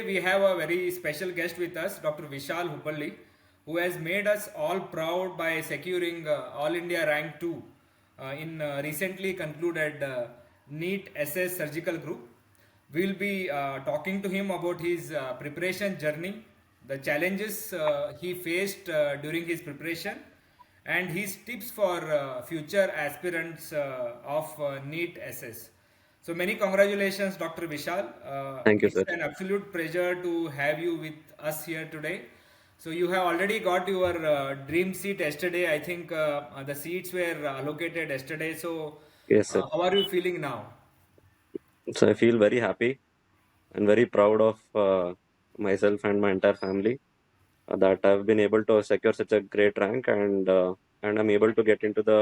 we have a very special guest with us, Dr. Vishal Hubballi, who has made us all proud by securing All India Rank 2 in recently concluded NEET SS Surgical Group. We'll be talking to him about his preparation journey, the challenges he faced during his preparation, and his tips for future aspirants of NEET SS. So many congratulations, Dr. Vishal. Thank you, It's sir. an absolute pleasure to have you with us here today. So you have already got your dream seat yesterday. I think the seats were allocated yesterday. So Yes, sir. how are you feeling now? So I feel very happy and very proud of myself and my entire family that I've been able to secure such a great rank and I'm able to get into the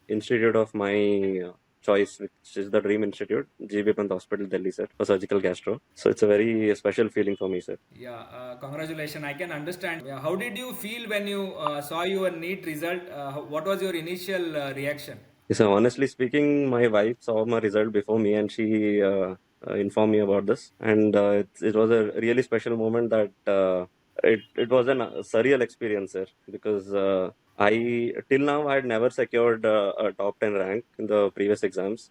institute of my choice, which is the Dream Institute, GB Pant Hospital, Delhi, sir, for surgical gastro. So it's a very special feeling for me, sir. Yeah, congratulations. I can understand. Yeah, how did you feel when you saw your NEET result? What was your initial reaction? So honestly speaking, my wife saw my result before me and she informed me about this, and it was a really special moment that. It was a surreal experience, sir, because I till now I had never secured a top 10 rank in the previous exams,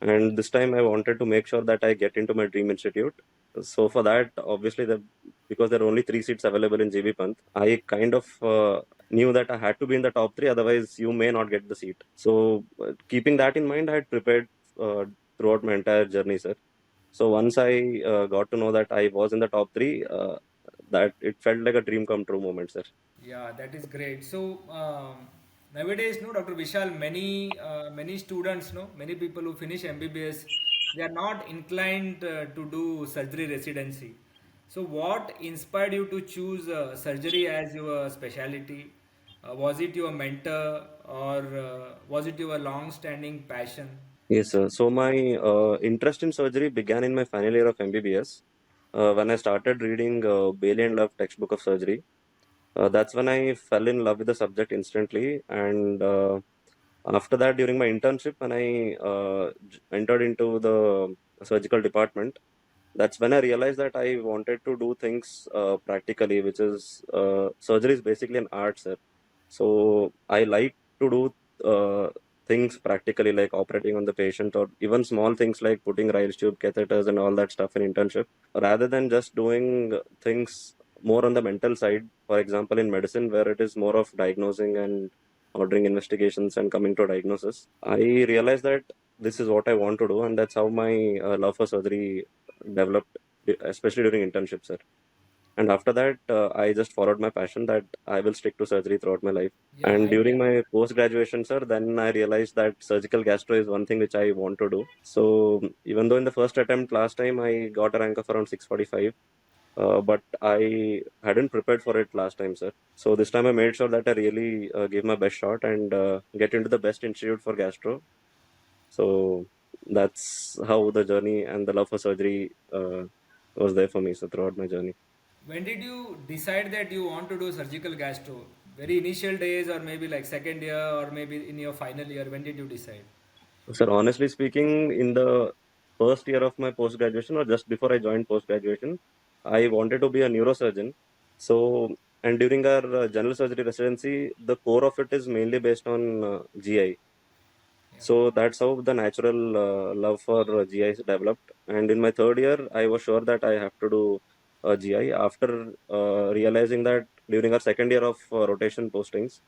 and this time I wanted to make sure that I get into my dream institute. So for that, obviously, because there are only three seats available in GB Pant, I kind of knew that I had to be in the top three, otherwise you may not get the seat. So keeping that in mind, I had prepared throughout my entire journey, sir. So once I got to know that I was in the top three, that it felt like a dream come true moment, sir. Yeah, that is great. So nowadays, no, Dr. Vishal, many students, no, many people who finish MBBS, they are not inclined to do surgery residency. So what inspired you to choose surgery as your specialty? Was it your mentor or was it your long-standing passion? Yes, sir. So my interest in surgery began in my final year of MBBS when I started reading Bailey and Love textbook of surgery. That's when I fell in love with the subject instantly, and after that, during my internship, when I entered into the surgical department, that's when I realized that I wanted to do things practically, which is surgery is basically an art, sir. So I like to do things practically, like operating on the patient, or even small things like putting Ryle tube catheters and all that stuff in internship, rather than just doing things more on the mental side. For example, in medicine, where it is more of diagnosing and ordering investigations and coming to a diagnosis, I realized that this is what I want to do, and that's how my love for surgery developed, especially during internship, sir. And after that, I just followed my passion that I will stick to surgery throughout my life. Yeah, And during my post graduation, sir, then I realized that surgical gastro is one thing which I want to do. So even though in the first attempt last time I got a rank of around 645, but I hadn't prepared for it last time, sir. So this time I made sure that I really give my best shot and get into the best institute for gastro. So that's how the journey and the love for surgery was there for me. So throughout my journey. when did you decide that you want to do surgical gastro? Very initial days, or maybe like second year, or maybe in your final year? When did you decide? Sir, honestly speaking, in the first year of my post graduation, or just before I joined post graduation, I wanted to be a neurosurgeon. So, and during our general surgery residency, the core of it is mainly based on GI. Yeah. So that's how the natural love for GI is developed. And in my third year, I was sure that I have to do GI. After realizing that during our second year of rotation postings,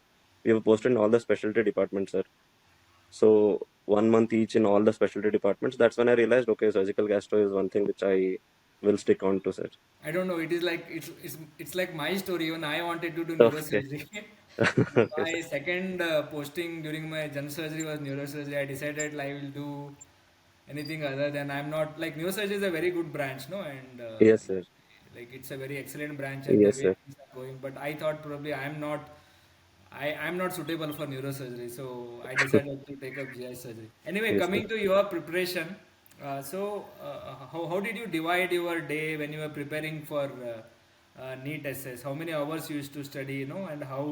we were posted in all the specialty departments, sir. So 1 month each in all the specialty departments. That's when I realized, okay, surgical gastro is one thing which I will stick on to, sir. I don't know. It is like it's like my story. Even I wanted to do Okay. neurosurgery. Okay, sir. My second posting during my general surgery was neurosurgery. I decided I will do anything other than I'm not like neurosurgery is a very good branch, no, and Yes, sir. like it's a very excellent branch and the Yes, way sir. things are going. But I thought probably I'm not suitable for neurosurgery, so I decided to take up GI surgery. Anyway, Yes, sir. coming to your preparation, how did you divide your day when you were preparing for NEET SS? How many hours you used to study, and how?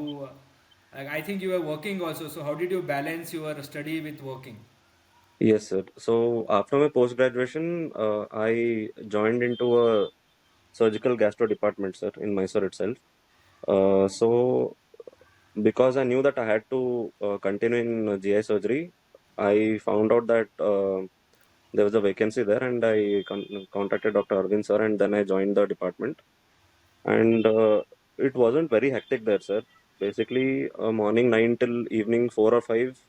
Like, I think you were working also. So how did you balance your study with working? Yes, sir. So after my post graduation, I joined into a Surgical Gastro department, sir, in Mysore itself. So because I knew that I had to continue in GI surgery, I found out that there was a vacancy there, and I contacted Dr. Arvind sir, and then I joined the department. And it wasn't very hectic there, sir. Basically, morning 9 till evening 4 or 5,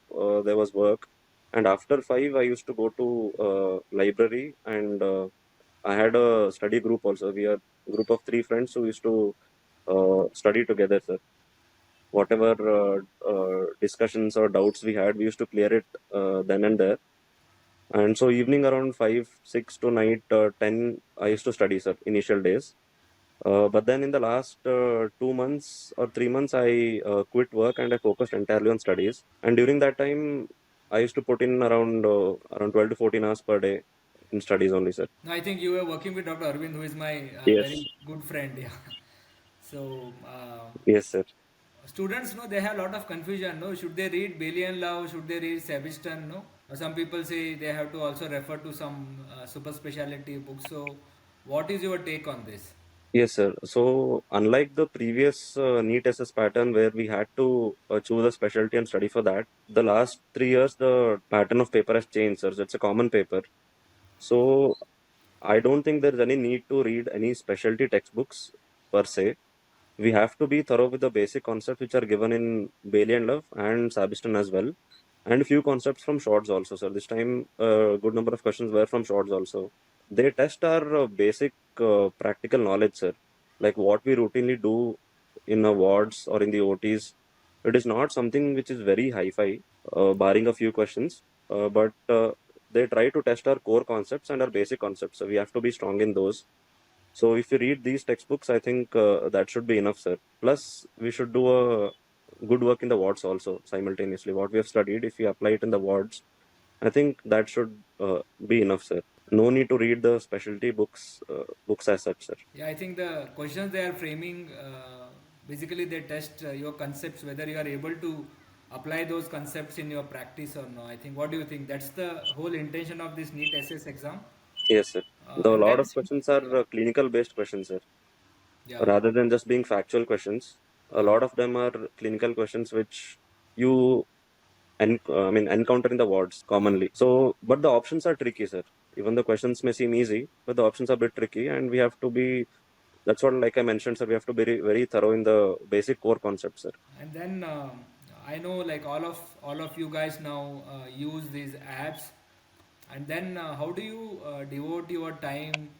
there was work, and after 5, I used to go to library, and I had a study group also. We are group of three friends who used to study together, sir. Whatever discussions or doubts we had, we used to clear it then and there. And so evening around 5, 6 to night 10, I used to study, sir, initial days. But then in the last 2 months or 3 months, I quit work and I focused entirely on studies. And during that time, I used to put in around 12 to 14 hours per day in studies only, sir. No, I think you were working with Dr. Arvind, who is my Yes, very good friend. Yeah. So yes, sir. students, no, they have a lot of confusion. No, should they read Bailey and Love? Should they read Sabiston? No, some people say they have to also refer to some super specialty books. So, what is your take on this? Yes, sir. So, unlike the previous NEET SS pattern where we had to choose a specialty and study for that, the last 3 years the pattern of paper has changed, sir. So, it's a common paper. So, I don't think there's any need to read any specialty textbooks per se. We have to be thorough with the basic concepts which are given in Bailey and Love and Sabiston as well, and few concepts from shorts also, sir. This time, a good number of questions were from shorts also. They test our basic practical knowledge, sir. Like what we routinely do in the wards or in the OTs. It is not something which is very hi-fi, barring a few questions. But they try to test our core concepts and our basic concepts. So we have to be strong in those. So if you read these textbooks, I think that should be enough, sir. Plus, we should do a good work in the wards also simultaneously. What we have studied, if we apply it in the wards, I think that should be enough, sir. No need to read the specialty books as such, sir. Yeah, I think the questions they are framing basically they test your concepts whether you are able to apply those concepts in your practice or no. I think what do you think? That's the whole intention of this NEET SS exam. Yes, sir. The And lot then of questions are yeah, clinical based questions, sir. yeah, Rather than just being factual questions, a yeah. lot of them are clinical questions which you encounter in the wards commonly. So, but the options are tricky, sir. Even the questions may seem easy, but the options are a bit tricky, and we have to be. That's what, like I mentioned, sir. We have to be very thorough in the basic core concepts, sir. And then I know like all of you guys now use these apps. And then how do you devote your time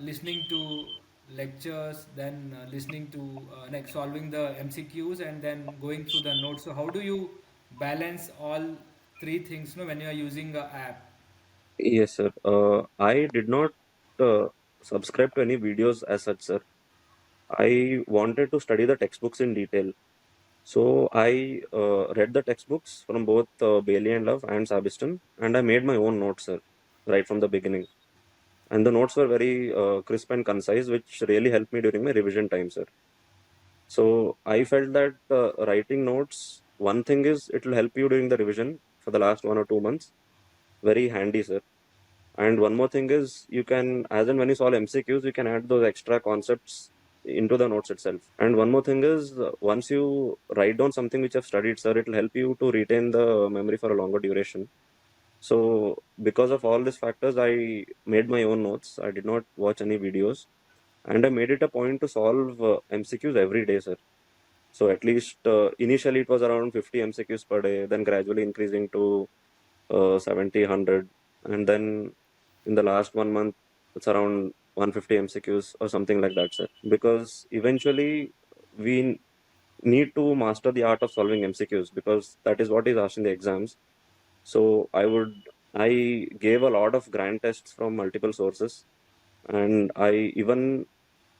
listening to lectures, then listening to like solving the MCQs, and then going through the notes? So how do you balance all three things, no, when you are using the app? Yes, sir. I did not uh, subscribe to any videos as such, sir. I wanted to study the textbooks in detail. So I read the textbooks from both Bailey and Love and Sabiston, and I made my own notes, sir, right from the beginning. And the notes were very crisp and concise, which really helped me during my revision time, sir. So I felt that writing notes, one thing is it will help you during the revision for the last 1 or 2 months. Very handy, sir. And one more thing is you can, as and when you solve MCQs, you can add those extra concepts into the notes itself. And one more thing is once you write down something which I've studied, sir, it will help you to retain the memory for a longer duration. So because of all these factors, I made my own notes. I did not watch any videos, and I made it a point to solve MCQs every day, sir. So at least initially it was around 50 MCQs per day, then gradually increasing to 70, 100. And then in the last 1 month, it's around 150 MCQs or something like that, sir. Because eventually we need to master the art of solving MCQs because that is what is asked in the exams. So I gave a lot of grand tests from multiple sources. And I even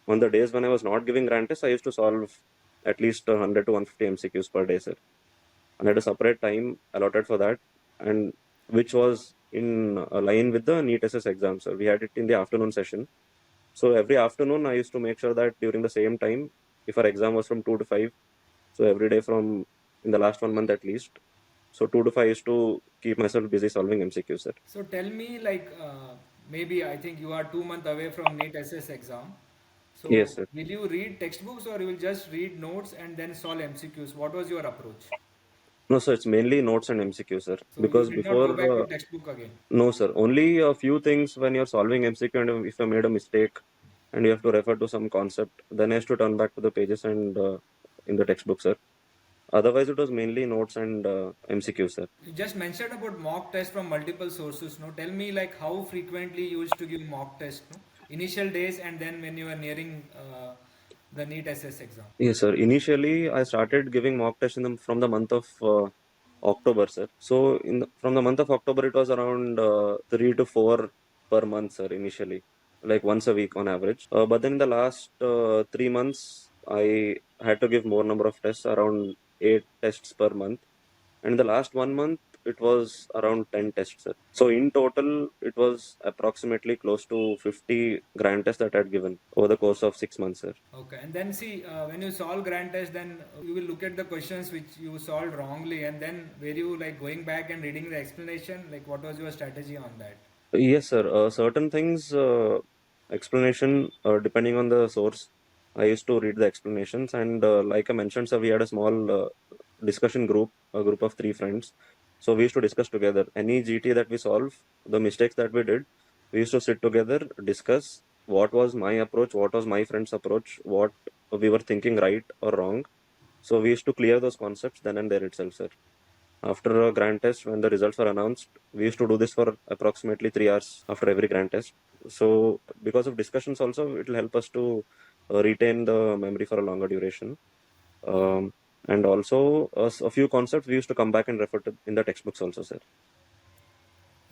on the days when I was not giving grand tests, I used to solve at least 100 to 150 MCQs per day, sir. I had a separate time allotted for that, and which was in line with the NEET SS exam. So we had it in the afternoon session. So every afternoon, I used to make sure that during the same time, if our exam was from 2 to 5, so every day from in the last 1 month at least, so 2 to 5 is to keep myself busy solving MCQs, sir. So tell me, like, maybe I think you are 2 months away from NEET SS exam. So Yes, sir. will you read textbooks or you will just read notes and then solve MCQs? What was your approach? No, sir, it's mainly notes and MCQ, sir. So you Because did not before, go back to textbook again. no, sir, only a few things when you're solving MCQ and if you made a mistake and you have to refer to some concept, then I have to turn back to the pages and in the textbook, sir. Otherwise, it was mainly notes and MCQ, sir. You just mentioned about mock test from multiple sources. No, tell me like how frequently you used to give mock test. No, initial days and then when you were nearing the NEET SS exam. Yes, sir. Initially, I started giving mock tests from the month of October, sir. So from the month of October, it was around 3 to 4 per month, sir. Initially, like once a week on average. But then in the last 3 months, I had to give more number of tests, around 8 tests per month. And in the last 1 month, it was around 10 tests, sir. So in total, it was approximately close to 50 grand tests that I had given over the course of 6 months, sir. Okay, and then see when you solve grand test, then you will look at the questions which you solved wrongly, and then were you like going back and reading the explanation? Like, what was your strategy on that? Yes, sir. Certain things, explanation, depending on the source, I used to read the explanations. And like I mentioned, sir, we had a small discussion group, a group of 3 friends. So we used to discuss together any GT that we solve, the mistakes that we did. We used to sit together, discuss what was my approach, what was my friend's approach, what we were thinking right or wrong. So we used to clear those concepts then and there itself, sir. After a grand test, when the results were announced, we used to do this for approximately 3 hours after every grand test. So, because of discussions, also, it will help us to retain the memory for a longer duration. Yeah. Um, and also, a few concepts we used to come back and refer to in the textbooks, also, sir.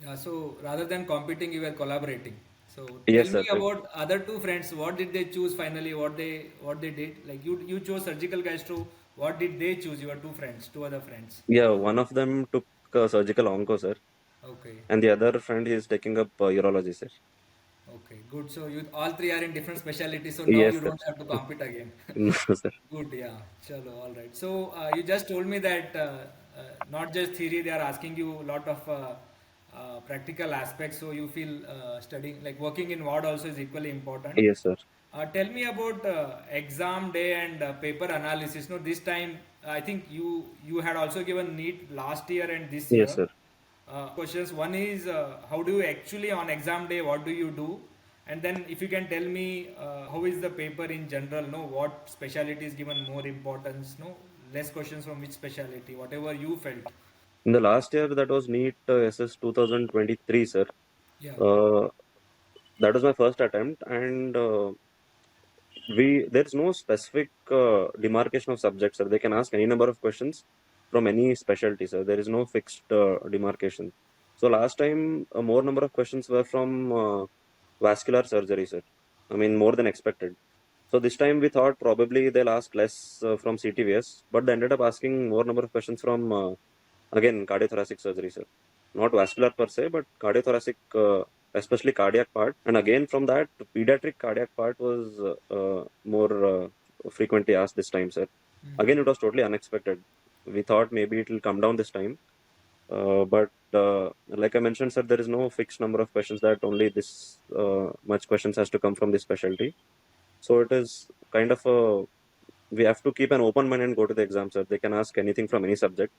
Yeah, so rather than competing, you were collaborating. So tell Yes, me sir. about other two friends. What did they choose finally? What they did? Like you chose surgical gastro. What did they choose? Your two friends, two other friends. Yeah, one of them took surgical onco, sir, Okay, and the other friend is taking up urology, sir. okay, good. So you all three are in different specialties. So now Yes, you sir. don't have to compete again. No, sir. Good, yeah. Chalo, all right. So you just told me that not just theory, they are asking you a lot of practical aspects. So you feel studying, like working in ward also is equally important. Yes, sir. Tell me about exam day and paper analysis. No, this time I think you had also given NEET last year and this Yes, year. sir. Questions. One is how do you actually on exam day? What do you do? And then if you can tell me how is the paper in general? No, what specialty is given more importance? No, less questions from which specialty? Whatever you felt. In the last year, that was NEET SS 2023, sir. Yeah. Uh, that was my first attempt, and there's no specific demarcation of subjects, sir. They can ask any number of questions from any specialty, sir. There is no fixed demarcation. So last time, a more number of questions were from vascular surgery, sir. I mean, more than expected. So this time we thought probably they'll ask less from CTVS, but they ended up asking more number of questions from again cardiothoracic surgery, sir. Not vascular per se, but cardiothoracic, especially cardiac part. And again from that, pediatric cardiac part was more frequently asked this time, sir. Again, it was totally unexpected. We thought maybe it will come down this time, but like I mentioned, sir, there is no fixed number of questions that only this much questions has to come from this specialty. So it is kind of a we have to keep an open mind and go to the exam, sir. They can ask anything from any subject.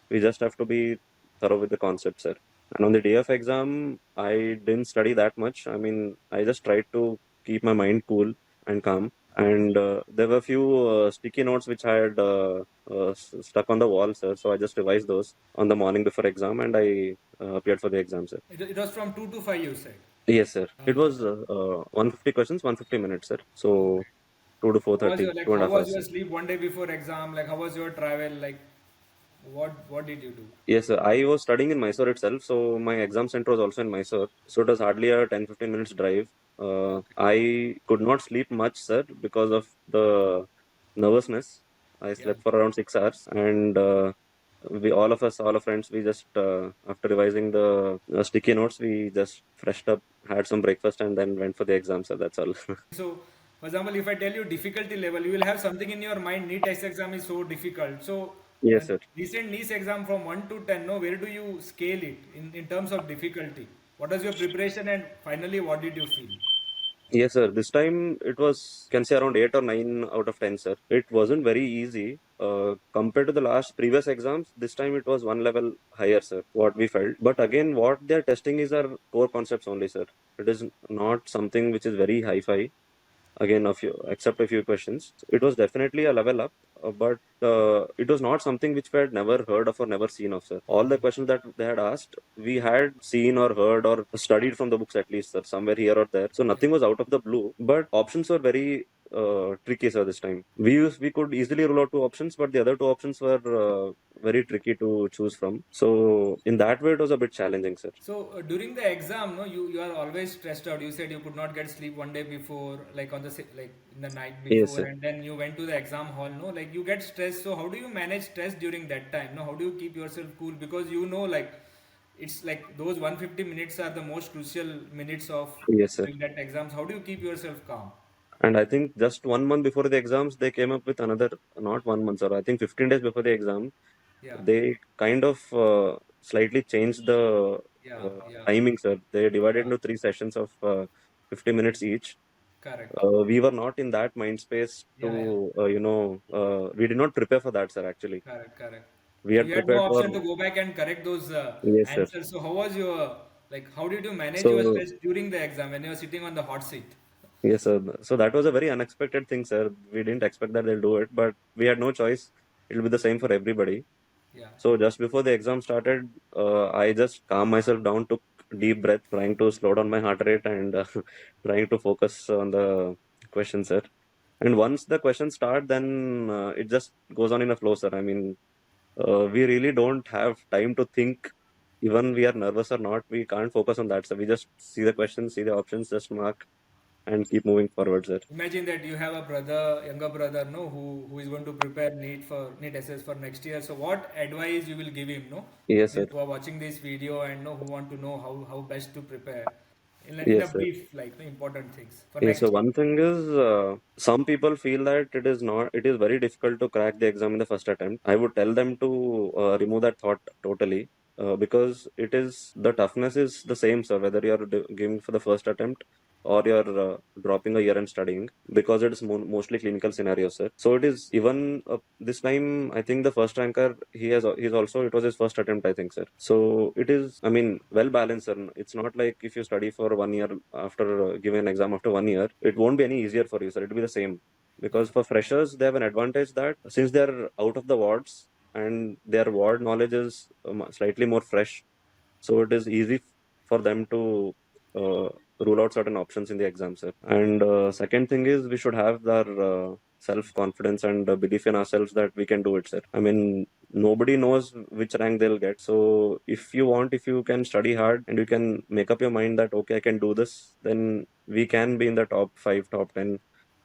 We just have to be thorough with the concept, sir. And on the day of exam, I didn't study that much. I mean, I just tried to keep my mind cool and calm. And there were a few sticky notes which I had stuck on the wall, sir. So I just revised those on the morning before exam, and I appeared for the exam, sir. It was from 2 to 5 you said. Yes, sir. It Uh, was 150 questions, 150 minutes, sir. So okay. 2 to How was 4:30, your like? two and How a half was hours. your sleep one day before exam? Like how was your travel? Like what did you do? Yes, sir. I was studying in Mysore itself, so my exam center was also in Mysore. So it was hardly a 10-15 minutes drive. Okay. I could not sleep much, sir, because of the nervousness. I Yeah. slept for around 6 hours, and all of us, all our friends, we just after revising the sticky notes, we just freshed up, had some breakfast, and then went for the exam. So that's all. So, for example, if I tell you difficulty level, you will have something in your mind. NEET test exam is so difficult. So, Yes, sir. recent NEET exam from 1 to 10, no, where do you scale it in terms of difficulty? What was your preparation, and finally, what did you feel? Yes, sir. This time it was, can say around 8 or 9 out of 10, sir. It wasn't very easy. Compared to the last previous exams, this time it was one level higher, sir, what we felt. But again, what they're testing is our core concepts only, sir. It is not something which is very high-fi. Again, a few, except a few questions. It was definitely a level up, but it was not something which we had never heard of or never seen of, sir. All the questions that they had asked, we had seen or heard or studied from the books at least, sir, somewhere here or there. So nothing was out of the blue, but options were very tricky, sir, this time. We could easily rule out two options, but the other two options were very tricky to choose from. So in that way, it was a bit challenging, sir. So during the exam, no, you are always stressed out. You said you could not get sleep one day before, like on the like in the night Yes, before, sir. and then you went to the exam hall. No, like you get stressed. So how do you manage stress during that time? No, how do you keep yourself cool? Because you know, like it's like those 150 minutes are the most crucial minutes of Yes, sir. doing that exams. How do you keep yourself calm? And I think just 1 month before the exams, they came up with another, not 1 month, sir. I think 15 days before the exam, Yeah, they kind of slightly changed the yeah, yeah, timing, sir. They divided yeah. into three sessions of 50 minutes each. Correct. We were not in that mind space Yeah, yeah. to, we did not prepare for that, sir, actually. Correct, correct. We So had you had no prepared for, option to go back and correct those yes, sir. answers. So how was your like? How did you manage your So, stress during the exam when you were sitting on the hot seat? yes, sir. So that was a very unexpected thing, sir. We didn't expect that they'll do it, but we had no choice. It'll be the same for everybody. Yeah, So just before the exam started, I just calmed myself down, took deep breath, trying to slow down my heart rate and trying to focus on the question, sir. And once the questions start, then it just goes on in a flow, sir. I mean, we really don't have time to think. Even we are nervous or not, we can't focus on that. So we just see the questions, see the options, just mark and keep moving forward, sir. imagine that you have a brother, younger brother, no, who is going to prepare NEET SS for next year. So what advice you will give him, no, Yes, sir. who are watching this video and no, who want to know how best to prepare in a Yes, sir. brief, like the important things for Yeah, so next year. one thing is, some people feel that it is very difficult to crack the exam in the first attempt. I would tell them to remove that thought totally, because the toughness is the same, sir, whether you're giving for the first attempt or you're dropping a year and studying, because it is mostly clinical scenarios, sir. So it is even this time, I think the first ranker, he's also, it was his first attempt, I think, sir. So it is, I mean, well balanced, sir. It's not like if you study for 1 year after giving an exam after 1 year, it won't be any easier for you, sir. It'll be the same. Yeah. Because for freshers, they have an advantage that since they're out of the wards and their ward knowledge is slightly more fresh, so it is easy for them to uh, rule out certain options in the exam, sir. And second thing is we should have our self confidence and belief in ourselves that we can do it, sir. I mean, nobody knows which rank they'll get. So if you can study hard and you can make up your mind that okay, I can do this, then we can be in the top 5, top 10,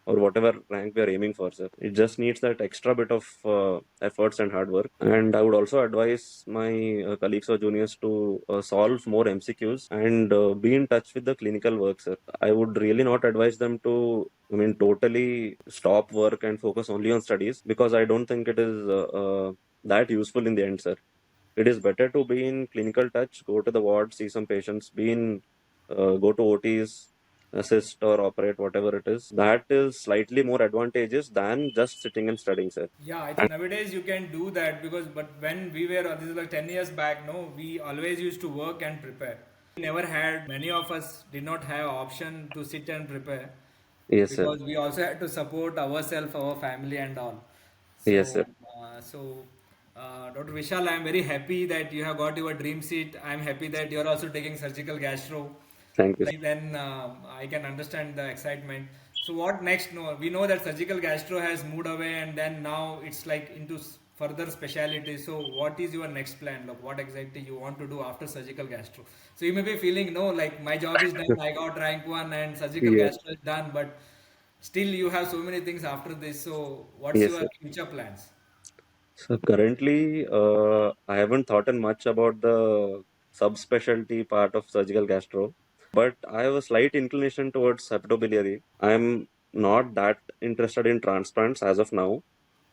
or whatever rank we are aiming for, sir. It just needs that extra bit of efforts and hard work. And I would also advise my colleagues or juniors to solve more MCQs and be in touch with the clinical work, sir. I would really not advise them to, I mean, totally stop work and focus only on studies, because I don't think it is that useful in the end, sir. It is better to be in clinical touch, go to the ward, see some patients, go to OTs, assist or operate, whatever it is. That is slightly more advantageous than just sitting and studying, sir. Yeah, I think And nowadays you can do that because, but when we were, this is like 10 years back, no, we always used to work and prepare. We never had, many of us did not have option to sit and prepare yes, sir. because we also had to support ourselves, our family and all. Yes, sir. Dr. Vishal, I am very happy that you have got your dream seat. I am happy that you are also taking surgical gastro. Thank you, sir. Then I can understand the excitement. So what next? No, we know that surgical gastro has moved away, and then now it's like into further specialty. So what is your next plan? Like what exactly you want to do after surgical gastro? So you may be feeling no, like my job is done. I got rank one, and surgical Yes, gastro is done. But still, you have so many things after this. So what's yes, your sir. future plans? So currently, I haven't thought much about the subspecialty part of surgical gastro, but I have a slight inclination towards hepatobiliary. I'm not that interested in transplants as of now,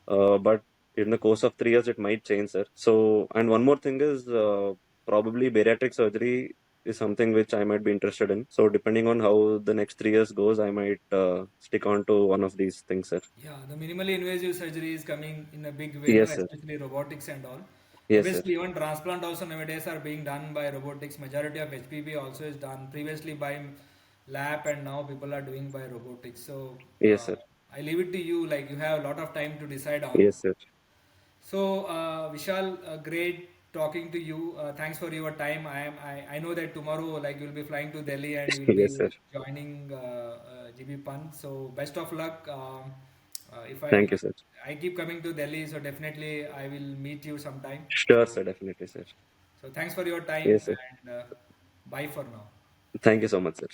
but in the course of 3 years, it might change, sir. So, and one more thing is probably bariatric surgery. is something which I might be interested in. So depending on how the next 3 years goes, I might stick on to one of these things, sir. Yeah, the minimally invasive surgery is coming in a big way, no? Yes, sir. Especially robotics and all. Yes, sir. Obviously, even transplant also nowadays are being done by robotics. Majority of HPV also is done previously by lab, and now people are doing by robotics. So Yes, sir. I leave it to you. Like you have a lot of time to decide on. Yes, sir. So, Vishal, great talking to you. Thanks for your time. I know that tomorrow, like you'll be flying to Delhi and you'll Yes, be sir. joining GB Pant. So, best of luck. If Thank you, sir. I keep coming to Delhi, so definitely I will meet you sometime. Sure, So, sir. Definitely, sir. thanks for your time Yes, sir. and bye for now. Thank you so much, sir.